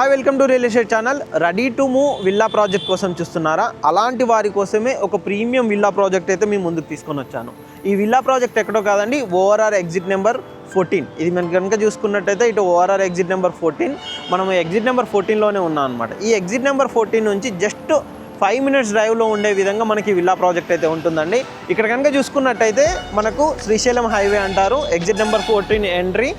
Hi welcome to real estate channel. Ready to move villa project కోసం చూస్తున్నారా? అలాంటి వారి కోసమే ఒక ప్రీమియం విల్లా ప్రాజెక్ట్ అయితే మీ ముందుకు తీసుకొని వచ్చాను. ఈ విల్లా ప్రాజెక్ట్ ఎక్కడో కాదండి, ఓఆర్ఆర్ ఎగ్జిట్ నెంబర్ 14. ఇది మనం కనుక చూసుకున్నట్టయితే ఇటు ఓఆర్ఆర్ ఎగ్జిట్ నెంబర్ 14, మనం ఎగ్జిట్ నెంబర్ 14లోనే ఉన్నాం అనమాట. ఈ ఎగ్జిట్ నెంబర్ 14 నుంచి జస్ట్ 5 minutes డ్రైవ్లో ఉండే విధంగా మనకి విల్లా ప్రాజెక్ట్ అయితే ఉంటుందండి. ఇక్కడ కనుక చూసుకున్నట్టయితే మనకు శ్రీశైలం హైవే అంటారు, ఎగ్జిట్ నెంబర్ 14 ఎంట్రీ.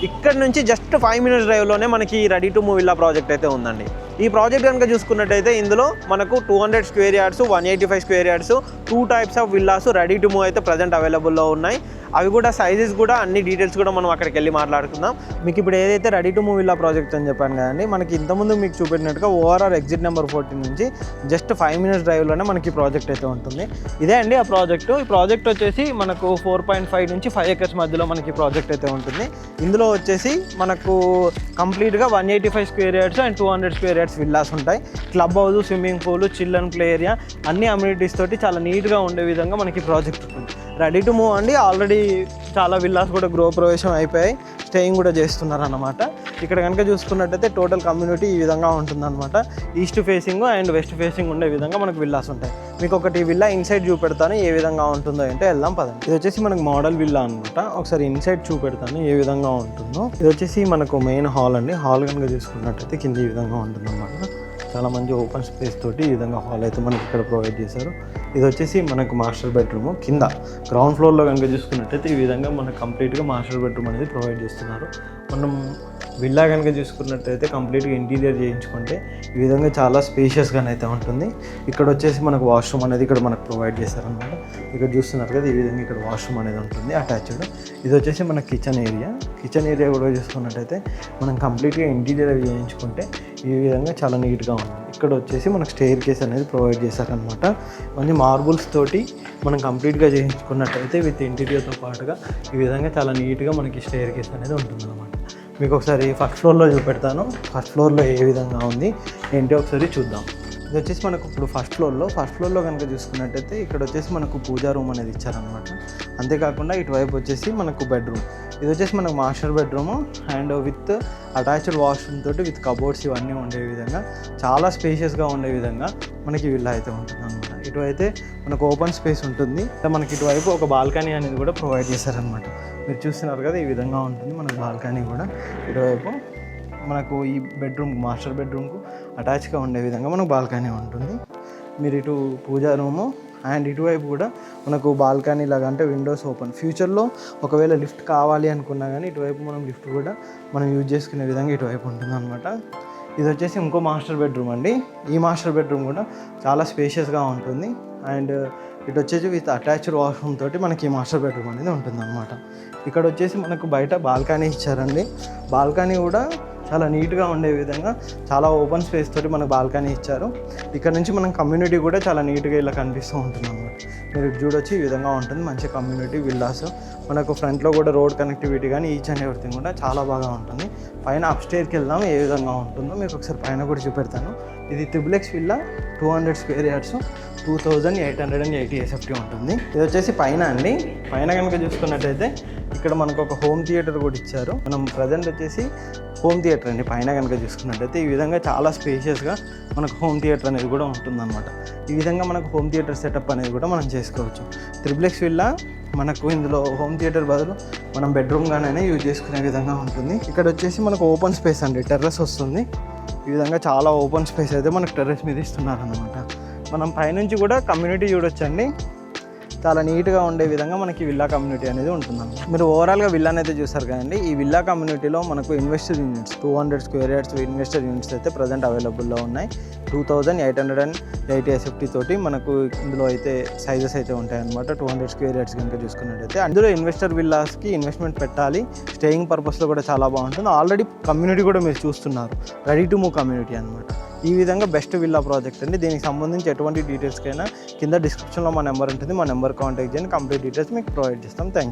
ఇక్కడ నుంచి జస్ట్ 5 minutes డ్రైవ్లోనే మనకి ready to move villa project అయితే ఉందండి. ఈ ప్రాజెక్ట్ కనుక చూసుకున్నట్టయితే ఇందులో మనకు 200 square yards, 185 square yards, 2 types of villas ready to move అయితే ప్రజెంట్ అవైలబుల్లో ఉన్నాయి. అవి కూడా సైజెస్ కూడా అన్ని డీటెయిల్స్ కూడా మనం అక్కడికి వెళ్ళి మాట్లాడుకుందాం. మీకు ఇప్పుడు ఏదైతే ready to move villa project అని చెప్పాను కదండి, మనకి ఇంతకుముందు మీకు చూపెట్టినట్టుగా ఓఆర్ఆర్ ఎగ్జిట్ నెంబర్ 14 నుంచి జస్ట్ 5 minutes డ్రైవ్లోనే మనకి ప్రాజెక్ట్ అయితే ఉంటుంది. ఇదే అండి ఆ ప్రాజెక్టు. ఈ ప్రాజెక్ట్ వచ్చేసి మనకు 4.5 నుంచి 5 acres మధ్యలో మనకి ప్రాజెక్ట్ అయితే ఉంటుంది. ఇందులో వచ్చేసి మనకు కంప్లీట్గా 185 square yards and 200 square yards villas ఉంటాయి. Club house, swimming pool, chill and play area అన్ని అమ్యూనిటీస్ తోటి చాలా నీట్గా ఉండే విధంగా మనకి ప్రాజెక్ట్ ఉంటుంది. రెడీ టు మూవ్ అండి. ఆల్రెడీ చాలా విల్లాస్ కూడా గృహప్రవేశం అయిపోయాయి, స్టేయింగ్ కూడా చేస్తున్నారు అన్నమాట. ఇక్కడ కనుక చూసుకున్నట్టయితే టోటల్ కమ్యూనిటీ ఈ విధంగా ఉంటుందన్నమాట. East facing and west facing ఉండే విధంగా మనకు విల్లాస్ ఉంటాయి. మీకు ఒకటి విల్లా ఇన్సైడ్ చూపెడతాను, ఏ విధంగా ఉంటుందో అంటే వెళ్దాం పదండి. ఇది వచ్చేసి మనకు మోడల్ విల్లా అనమాట. ఒకసారి ఇన్సైడ్ చూపెడతాను ఏ విధంగా ఉంటుందో. ఇది వచ్చేసి మనకు మెయిన్ హాల్ అండి. హాల్ కనుక చూసుకున్నట్టయితే కింద ఈ విధంగా ఉంటుంది అనమాట. చాలా మంచి ఓపెన్ స్పేస్ తోటి ఈ విధంగా హాల్ అయితే మనకి ఇక్కడ ప్రొవైడ్ చేశారు. ఇది వచ్చేసి మనకు మాస్టర్ బెడ్రూమ్. కింద గ్రౌండ్ ఫ్లోర్లో కనుక చూసుకున్నట్టయితే ఈ విధంగా మనకు కంప్లీట్గా మాస్టర్ బెడ్రూమ్ అనేది ప్రొవైడ్ చేస్తున్నారు. మనం విల్లా కనుక చూసుకున్నట్టయితే కంప్లీట్గా ఇంటీరియర్ చేయించుకుంటే ఈ విధంగా చాలా స్పేషియస్గానైతే ఉంటుంది. ఇక్కడ వచ్చేసి మనకు వాష్రూమ్ అనేది ఇక్కడ మనకు ప్రొవైడ్ చేశారనమాట. ఇక్కడ చూస్తున్నారు కదా, ఈ విధంగా ఇక్కడ వాష్రూమ్ అనేది ఉంటుంది అటాచ్డ్. ఇది వచ్చేసి మన కిచెన్ ఏరియా కూడా చూసుకున్నట్టయితే మనం కంప్లీట్గా ఇంటీరియర్ చేయించుకుంటే ఈ విధంగా చాలా నీట్గా ఉంటుంది. ఇక్కడ వచ్చేసి మనకు స్టెయిర్ కేస్ అనేది ప్రొవైడ్ చేశారనమాట. మంచి మార్బుల్స్ తోటి మనం కంప్లీట్గా చేయించుకున్నట్టయితే విత్ ఇంటీరియర్తో పాటుగా ఈ విధంగా చాలా నీట్గా మనకి స్టెయిర్ కేస్ అనేది ఉంటుందన్నమాట. మీకు ఒకసారి ఫస్ట్ ఫ్లోర్లో చూపెడతాను. ఫస్ట్ ఫ్లోర్లో ఏ విధంగా ఉంది ఏంటి ఒకసారి చూద్దాం. ఇది వచ్చేసి మనకు ఇప్పుడు ఫస్ట్ ఫ్లోర్లో కనుక చూసుకున్నట్టయితే ఇక్కడ వచ్చేసి మనకు పూజా రూమ్ అనేది ఇచ్చారనమాట. అంతేకాకుండా ఇటువైపు వచ్చేసి మనకు బెడ్రూమ్. ఇది వచ్చేసి మనకు master bedroom and with attached washroom తోటి విత్ కబోర్డ్స్ ఇవన్నీ ఉండే విధంగా చాలా స్పేషియస్గా ఉండే విధంగా మనకి విల్లా అయితే ఉంటుంది అనమాట. ఇటు అయితే మనకు ఓపెన్ స్పేస్ ఉంటుంది. మనకి ఇటువైపు ఒక బాల్కనీ అనేది కూడా ప్రొవైడ్ చేశారనమాట. మీరు చూస్తున్నారు కదా, ఈ విధంగా ఉంటుంది మనకు బాల్కనీ కూడా. ఇటువైపు మనకు ఈ బెడ్రూమ్ మాస్టర్ బెడ్రూమ్కు అటాచ్గా ఉండే విధంగా మనకు బాల్కనీ ఉంటుంది. మీరు ఇటు పూజా రూము అండ్ ఇటువైపు కూడా మనకు బాల్కనీ లాగా అంటే విండోస్ ఓపెన్. ఫ్యూచర్లో ఒకవేళ లిఫ్ట్ కావాలి అనుకున్నా కానీ ఇటువైపు మనం లిఫ్ట్ కూడా మనం యూజ్ చేసుకునే విధంగా ఇటువైపు ఉంటుంది అనమాట. ఇది వచ్చేసి ఇంకో మాస్టర్ బెడ్రూమ్ అండి. ఈ మాస్టర్ బెడ్రూమ్ కూడా చాలా స్పేషియస్గా ఉంటుంది అండ్ ఇటు వచ్చేసి విత్ అటాచ్డ్ వాష్రూమ్ తోటి మనకి ఈ మాస్టర్ బెడ్రూమ్ అనేది ఉంటుంది అనమాట. ఇక్కడ వచ్చేసి మనకు బయట బాల్కనీ ఇచ్చారండి. బాల్కనీ కూడా చాలా నీట్గా ఉండే విధంగా చాలా ఓపెన్ స్పేస్ తోటి మనకు బాల్కనీ ఇచ్చారు. ఇక్కడ నుంచి మనం కమ్యూనిటీ కూడా చాలా నీట్గా ఇలా కనిపిస్తూ ఉంటుంది అన్నమాట. మీరు చూడొచ్చు ఈ విధంగా ఉంటుంది మంచి కమ్యూనిటీ విల్లాస్. మనకు ఫ్రంట్లో కూడా రోడ్ కనెక్టివిటీ కానీ ఈచ్ అండ్ ఎవ్రీథింగ్ కూడా చాలా బాగా ఉంటుంది. పైన అప్స్టేర్కి వెళ్దాం ఏ విధంగా ఉంటుందో మీకు ఒకసారి పైన కూడా చూపెడతాను. ఇది triple villa 200 square yards 2880 SFT ఉంటుంది. ఇది వచ్చేసి పైన అండి. పైన కనుక చూసుకున్నట్టయితే ఇక్కడ మనకు ఒక హోమ్ థియేటర్ కూడా ఇచ్చారు. మనం ప్రజెంట్ వచ్చేసి హోమ్ థియేటర్ అండి. పైన కనుక చూసుకున్నట్టయితే ఈ విధంగా చాలా స్పేషియస్గా మనకు హోమ్ థియేటర్ అనేది కూడా ఉంటుందన్నమాట. ఈ విధంగా మనకు హోమ్ థియేటర్ సెటప్ అనేది కూడా మనం చేసుకోవచ్చు. త్రిబుల్ విల్లా మనకు ఇందులో హోమ్ థియేటర్ బదులు మనం బెడ్రూమ్గానే యూజ్ చేసుకునే విధంగా ఉంటుంది. ఇక్కడ వచ్చేసి మనకు ఓపెన్ స్పేస్ అండి, టెర్రస్ వస్తుంది. ఈ విధంగా చాలా ఓపెన్ స్పేస్ అయితే మనకు టెర్రస్ మీద ఇస్తున్నారనమాట. మనం పైనుంచి కూడా కమ్యూనిటీ చూడొచ్చండి. చాలా నీట్గా ఉండే విధంగా మనకి విల్లా కమ్యూనిటీ అనేది ఉంటుందన్నమాట. మీరు ఓవరాల్గా విల్లా అయితే చూసారు కదండి. ఈ విల్లా కమ్యూనిటీలో మనకు investor units 200 square yards investor units అయితే ప్రజెంట్ అవైలబుల్లో ఉన్నాయి. 2880 SFT తోటి మనకు ఇందులో అయితే సైజెస్ అయితే ఉంటాయన్నమాట. 200 square yards కనుక చూసుకున్నట్టయితే అందులో ఇన్వెస్టర్ విల్లాస్కి ఇన్వెస్ట్మెంట్ పెట్టాలి, స్టేయింగ్ పర్పస్లో కూడా చాలా బాగుంటుంది. ఆల్రెడీ కమ్యూనిటీ కూడా మీరు చూస్తున్నారు, రెడీ టు మూవ్ కమ్యూనిటీ అనమాట. ఈ విధంగా బెస్ట్ విల్లా ప్రాజెక్ట్ అండి. దీనికి సంబంధించి ఎటువంటి డీటెయిల్స్కైనా కింద డిస్క్రిప్షన్లో మా నెంబర్ ఉంటుంది. మా నెంబర్ కాంటాక్ట్ చేయండి, కంప్లీట్ డీటెయిల్స్ మీకు ప్రొవైడ్ చేస్తాం. Thank you.